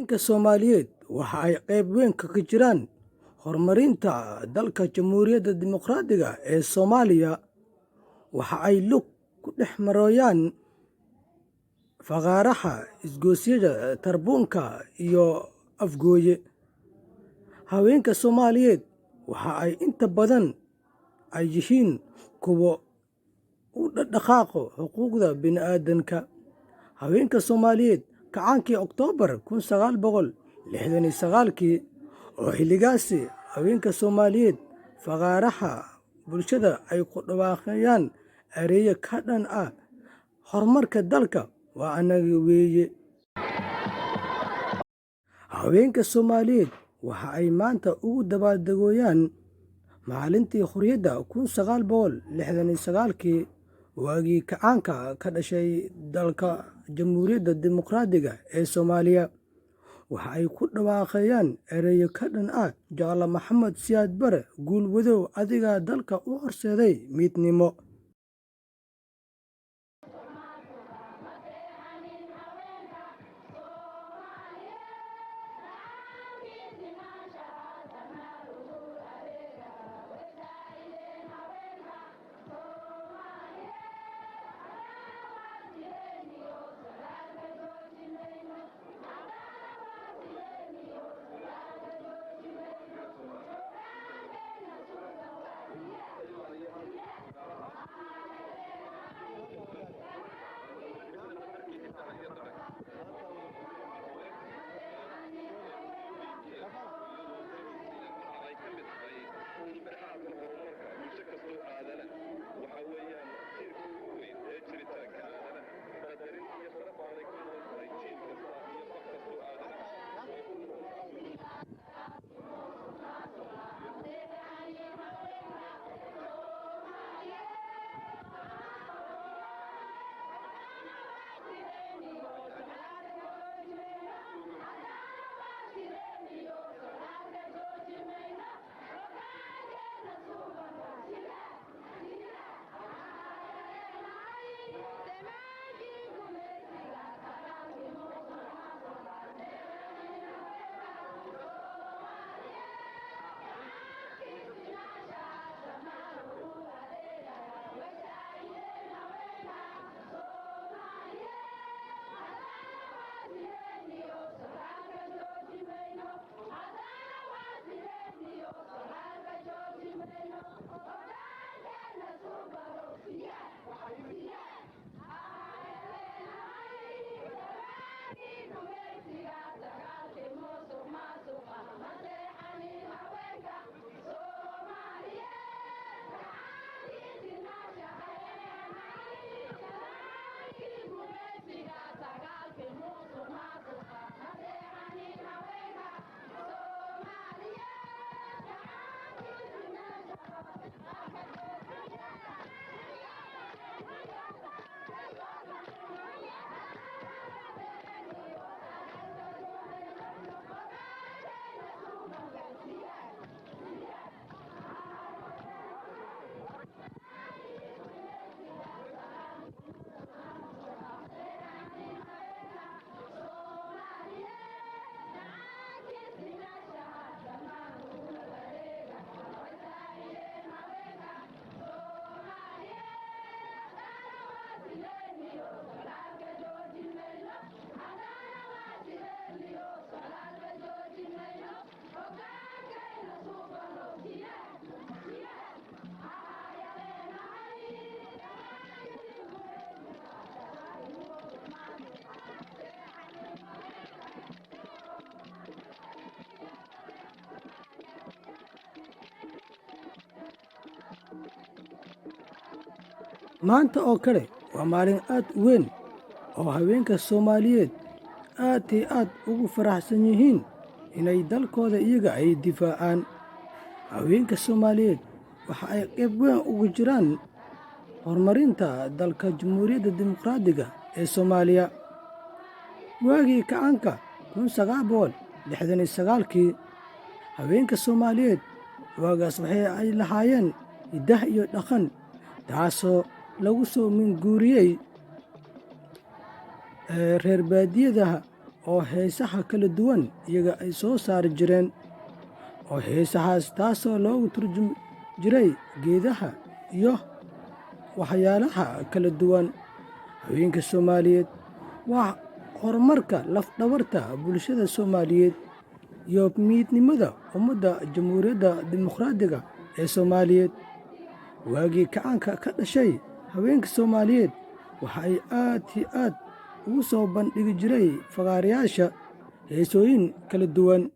Haweenka Soomaaliyeed waxa ay qayb weyn kaga jiraan horumarinta dalka Jamhuuriyadda Dimuqraadiga ah ee Soomaaliya. Waxa ay lug ku dhex marayaan faqaraha isgoysyada Tarbuunka iyo Afgooye. Haweenka Soomaaliyeed waxa ay inta badan ay yihiin kuwo u dhaqdhaqaaqa xuquuqda bini'aadamka. Haweenka Soomaaliyeed kacaankii Oktoobar 1969 oo xilligaasi haweenka Soomaaliyeed faqaraha bulshada ay ku dhawaaqayaan ereyo ka dhan ah horumarka dalka waa anaga weeye. Haweenka Soomaaliyeed waxa ay maanta ugu dabaaldegayaan maalintii xorriyadda 1969 waagii kacaanka ka dhashay dalka Jamhuuriyadda Dimuqraadiga ah ee Soomaaliya. Waxa ay ku dhawaaqayaan ereyo ka dhan ah Jaale Maxamed Siyaad Barre guul wadow adigaa dalka u horseeday midnimo. Maanta oo kale waa maalin aad u weyn oo haweenka Soomaaliyeed aad iyo aad ugu faraxsan yihiin inay dalkooda iyaga ay difaacaan. Haweenka Soomaaliyeed waxa ay qayb weyn uga jiraan horumarinta dalka Jamhuuriyadda Dimuqraadiga ah ee Soomaaliya. Waagii kacaanka 1969 haweenka Soomaaliyeed waagaas waxa ay lahaayeen hidaha iyo dhaqan taasoo lagu soo minguuriyey reer baadiyadaha oo heesaha kala duwan iyaga ay soo saari jireen, oo heesahaas taasoo loogu turjumi jiray geedaha iyo waxyaalaha kala duwan. Haweenka Soomaaliyeed waa horumarka laf-dhabarta bulshada Soomaaliyeed iyo midnimada ummadda Jamhuuriyadda Dimuqraadiga ee Soomaaliyeed. Waagii kacaanka ka dhashay, haweenka Soomaaliyeed waxa ay aad iyo aad ugu soo bandhigi jiray fagaarayaasha heesooyin kala duwan.